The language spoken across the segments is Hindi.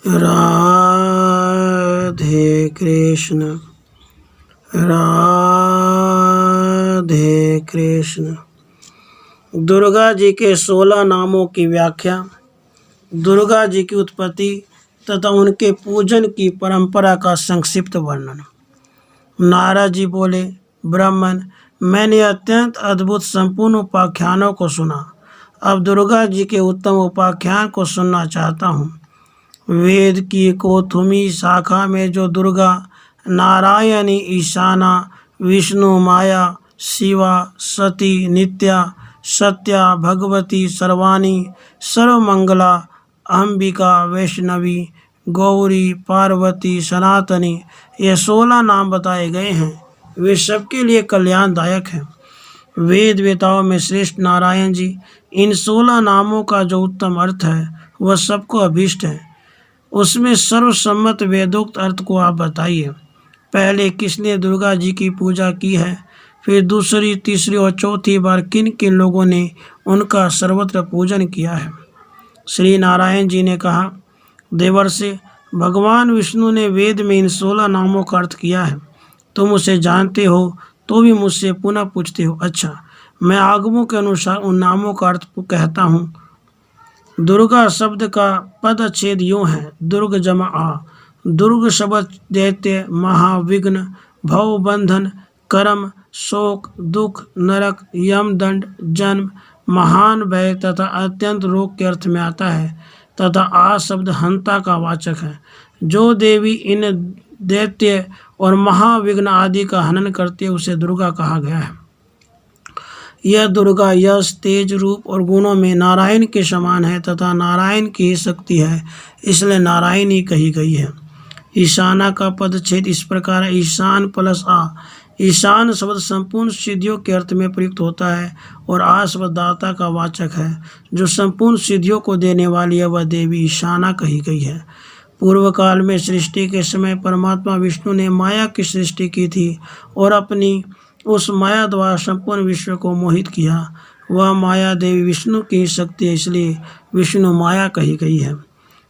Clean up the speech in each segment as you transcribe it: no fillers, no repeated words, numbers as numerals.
राधे कृष्ण राधे कृष्ण। दुर्गा जी के 16 नामों की व्याख्या। दुर्गा जी की उत्पत्ति तथा उनके पूजन की परंपरा का संक्षिप्त वर्णन। नारद जी बोले, ब्राह्मण, मैंने अत्यंत अद्भुत संपूर्ण उपाख्यानों को सुना। अब दुर्गा जी के उत्तम उपाख्यान को सुनना चाहता हूँ। वेद की कोथुमी शाखा में जो दुर्गा, नारायणी, ईशाना, विष्णु, माया, शिवा, सती, नित्या, सत्या, भगवती, सर्वाणी, सर्वमंगला, अंबिका, वैष्णवी, गौरी, पार्वती, सनातनी, ये 16 नाम बताए गए हैं। वे सबके लिए कल्याणदायक हैं। वेद वेताओं में श्रेष्ठ नारायण जी, इन 16 नामों का जो उत्तम अर्थ है वह सबको अभीष्ट है। उसमें सर्वसम्मत वेदोक्त अर्थ को आप बताइए। पहले किसने दुर्गा जी की पूजा की है, फिर दूसरी, तीसरी और चौथी बार किन किन लोगों ने उनका सर्वत्र पूजन किया है। श्री नारायण जी ने कहा, देवर्षि, भगवान विष्णु ने वेद में इन 16 नामों का अर्थ किया है। तुम उसे जानते हो तो भी मुझसे पुनः पूछते हो। अच्छा, मैं आगमों के अनुसार उन नामों का अर्थ कहता हूँ। दुर्गा शब्द का पदच्छेद यूँ है, दुर्ग जमा आ। दुर्ग शब्द दैत्य, महाविघ्न, भव बंधन, कर्म, शोक, दुख, नरक, यमदंड, जन्म, महान भय तथा अत्यंत रोग के अर्थ में आता है तथा आ शब्द हंता का वाचक है। जो देवी इन दैत्य और महाविघ्न आदि का हनन करती है उसे दुर्गा कहा गया है। यह दुर्गा यश, तेज, रूप और गुणों में नारायण के समान है तथा नारायण की ही शक्ति है, इसलिए नारायणी कही गई है। ईशाना का पदच्छेद इस प्रकार है, ईशान प्लस आ। ईशान शब्द संपूर्ण सिद्धियों के अर्थ में प्रयुक्त होता है और आ शब्द दाता का वाचक है। जो संपूर्ण सिद्धियों को देने वाली है वह देवी ईशाना कही गई है। पूर्व काल में सृष्टि के समय परमात्मा विष्णु ने माया की सृष्टि की थी और अपनी उस माया द्वारा संपूर्ण विश्व को मोहित किया। वह माया देवी विष्णु की शक्ति है, इसलिए विष्णु माया कही गई है।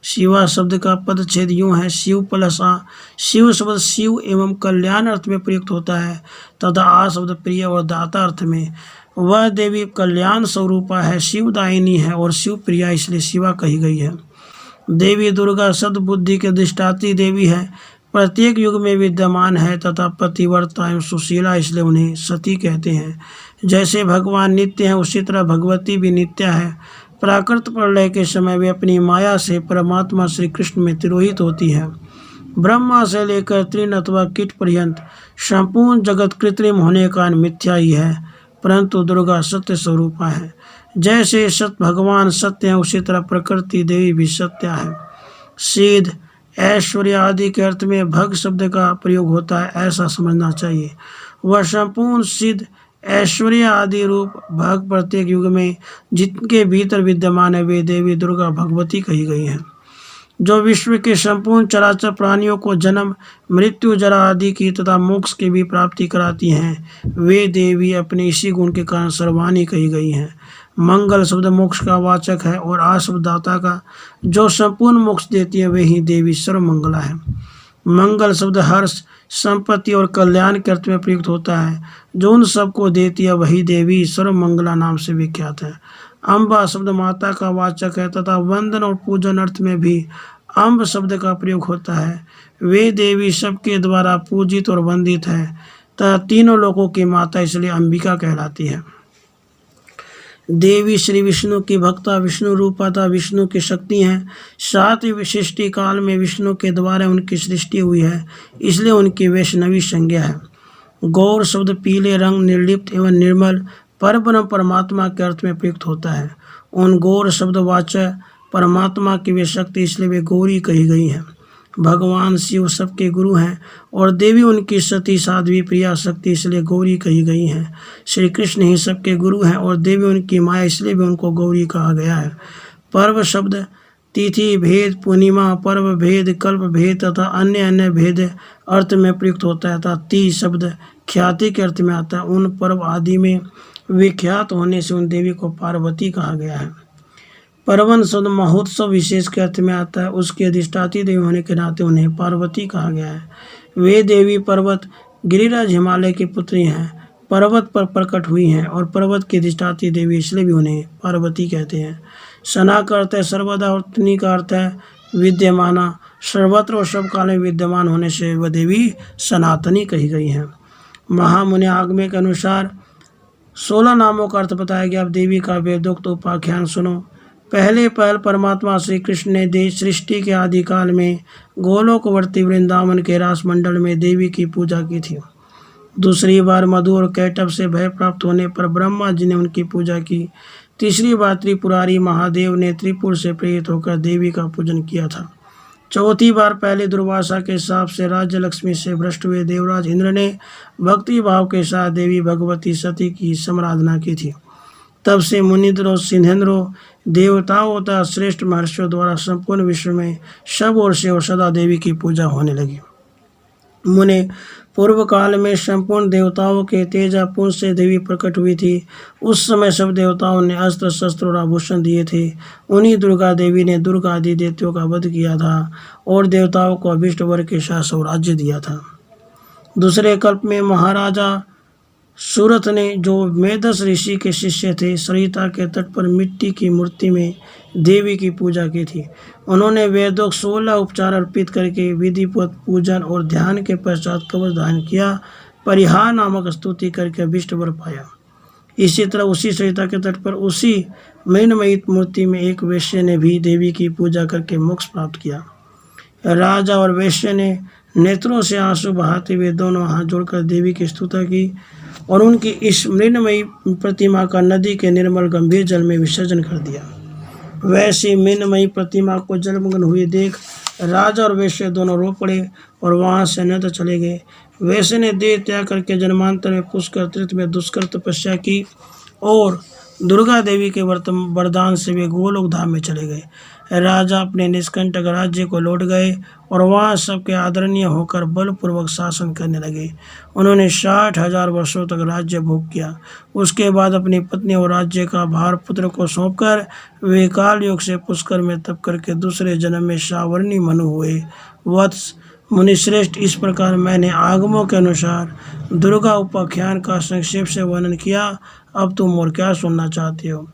शिवा शब्द का पदच्छेद यूँ है, शिव प्लस आ। शिव शब्द शिव एवं कल्याण अर्थ में प्रयुक्त होता है तथा आ शब्द प्रिय और दाता अर्थ में। वह देवी कल्याण स्वरूपा है, शिवदायिनी है और शिव प्रिया, इसलिए शिवा कही गई है। देवी दुर्गा सद्बुद्धि के अधिष्ठात्री देवी है, प्रत्येक युग में विद्यमान है तथा पतिव्रता एवं सुशीला, इसलिए उन्हें सती कहते हैं। जैसे भगवान नित्य हैं उसी तरह भगवती भी नित्य है। प्राकृत प्रलय के समय वे अपनी माया से परमात्मा श्री कृष्ण में तिरोहित होती है। ब्रह्मा से लेकर तृण अथवा कीट पर्यंत संपूर्ण जगत कृत्रिम होने का मिथ्या ही है, परंतु दुर्गा सत्य स्वरूपा है। जैसे सत्य भगवान सत्य है उसी तरह प्रकृति देवी भी सत्य है। सिद्ध, ऐश्वर्य आदि के अर्थ में भग शब्द का प्रयोग होता है, ऐसा समझना चाहिए। वह संपूर्ण सिद्ध, ऐश्वर्य आदि रूप भग प्रत्येक युग में जिनके भीतर विद्यमान है वे देवी दुर्गा भगवती कही गई हैं। जो विश्व के संपूर्ण चराचर प्राणियों को जन्म, मृत्यु, जरा आदि की तथा मोक्ष की भी प्राप्ति कराती हैं, वे देवी अपने इसी गुण के कारण सर्वाणी कही गई हैं। मंगल शब्द मोक्ष का वाचक है और आ शब्द दाता का। जो संपूर्ण मोक्ष देती है वही देवी सर्वमंगला है। मंगल शब्द हर्ष, संपत्ति और कल्याण के अर्थ में प्रयुक्त होता है। जो उन सबको देती है वही देवी सर्वमंगला नाम से विख्यात है। अम्बा शब्द माता का वाचक है तथा वंदन और पूजन अर्थ में भी अम्ब शब्द का प्रयोग होता है। वे देवी सबके द्वारा पूजित और वंदित है तथा तीनों लोकों की माता, इसलिए अंबिका कहलाती है। देवी श्री विष्णु की भक्ता, विष्णु रूपा तथा विष्णु की शक्ति हैं। सातवीं सृष्टि काल में विष्णु के द्वारा उनकी सृष्टि हुई है, इसलिए उनकी वैष्णवी संज्ञा है। गौर शब्द पीले रंग, निर्लिप्त एवं निर्मल, परब्रह्म परमात्मा के अर्थ में प्रयुक्त होता है। उन गौर शब्द वाचक परमात्मा की वे शक्ति, इसलिए वे गौरी कही गई हैं। भगवान शिव सबके गुरु हैं और देवी उनकी सती साध्वी प्रिया शक्ति, इसलिए गौरी कही गई हैं। श्री कृष्ण ही सबके गुरु हैं और देवी उनकी माया, इसलिए भी उनको गौरी कहा गया है। पर्व शब्द तिथि भेद, पूर्णिमा, पर्व भेद, कल्प भेद तथा अन्य अन्य भेद अर्थ में प्रयुक्त होता है तथा ती शब्द ख्याति के अर्थ में आता है। उन पर्व आदि में विख्यात होने से उन देवी को पार्वती कहा गया है। परवन शब्द महोत्सव विशेष के अर्थ में आता है। उसकी अधिष्ठात्री देवी होने के नाते उन्हें पार्वती कहा गया है। वे देवी पर्वत गिरिराज हिमालय की पुत्री हैं, पर्वत पर प्रकट हुई हैं और पर्वत की अधिष्ठात्री देवी इसलिए भी उन्हें पार्वती कहते हैं। सना का अर्थ है सर्वदा और तनी का अर्थ है विद्यमाना। सर्वत्र और सब काल में विद्यमान होने से वह देवी सनातनी कही गई हैं। महामुनि आगमे के अनुसार 16 नामों का अर्थ बताया गया। अब देवी का वेदोक्त उपाख्यान सुनो। पहले परमात्मा श्री कृष्ण ने देश सृष्टि के आदिकाल में गोलोकवर्ती वृंदावन के रास मंडल में देवी की पूजा की थी। दूसरी बार मधु और कैटभ से भय प्राप्त होने पर ब्रह्मा जी ने उनकी पूजा की। तीसरी बार त्रिपुरारी महादेव ने त्रिपुर से प्रेरित होकर देवी का पूजन किया था। चौथी बार पहले दुर्वासा के शाप से राज्य लक्ष्मी से भ्रष्ट हुए देवराज इंद्र ने भक्ति भाव के साथ देवी भगवती सती की समाराधना की थी। तब से मुनिंद्रों, सिंहेंद्रों, देवताओं तथा श्रेष्ठ महर्षियों द्वारा संपूर्ण विश्व में सब ओर से और सदा देवी की पूजा होने लगी। मुने पूर्व काल में संपूर्ण देवताओं के तेजापुंज से देवी प्रकट हुई थी। उस समय सब देवताओं ने अस्त्र शस्त्र और आभूषण दिए थे। उन्हीं दुर्गा देवी ने दुर्गा आदि देवताओं का वध किया था और देवताओं को अभिष्ट वर के साथ स्वराज्य दिया था। दूसरे कल्प में महाराजा सूरत ने, जो मेधस ऋषि के शिष्य थे, सरिता के तट पर मिट्टी की मूर्ति में देवी की पूजा की थी। उन्होंने वेदोक्त 16 उपचार अर्पित करके विधिपूर्वक पूजन और ध्यान के पश्चात कवच धारण किया, परिहार नामक स्तुति करके अभिष्ट वर पाया। इसी तरह उसी सरिता के तट पर उसी मृण्मयी मूर्ति में एक वैश्य ने भी देवी की पूजा करके मोक्ष प्राप्त किया। राजा और वैश्य ने नेत्रों से आंसू बहाते हुए दोनों हाथ जोड़कर देवी की स्तुति की और उनकी इस मृण्मयी प्रतिमा का नदी के निर्मल गंभीर जल में विसर्जन कर दिया। वैसी मृण्मयी प्रतिमा को जलमग्न हुए देख राजा और वैश्य दोनों रो पड़े और वहां से अन्यत्र चले गए। वैश्य ने देह त्याग करके जन्मांतर में पुष्कर तीर्थ में दुष्कर तपस्या की और दुर्गा देवी के वरदान से वे गोलोक धाम में चले गए। राजा अपने निष्कंटक राज्य को लौट गए और वहाँ सबके आदरणीय होकर बलपूर्वक शासन करने लगे। उन्होंने 60,000 वर्षों तक राज्य भोग किया। उसके बाद अपनी पत्नी और राज्य का भार पुत्र को सौंपकर वे काल योग से पुष्कर में तप करके दूसरे जन्म में सावर्णी मनु हुए। वत्स मुनिश्रेष्ठ, इस प्रकार मैंने आगमों के अनुसार दुर्गा उपाख्यान का संक्षेप से वर्णन किया। अब तुम और क्या सुनना चाहते हो?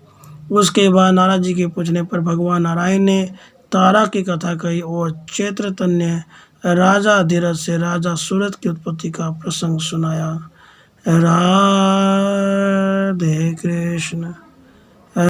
उसके बाद नारद जी के पूछने पर भगवान नारायण ने तारा की कथा कही और चैत्रतन्य राजा धीरज से राजा सूरत की उत्पत्ति का प्रसंग सुनाया। राधे कृष्ण।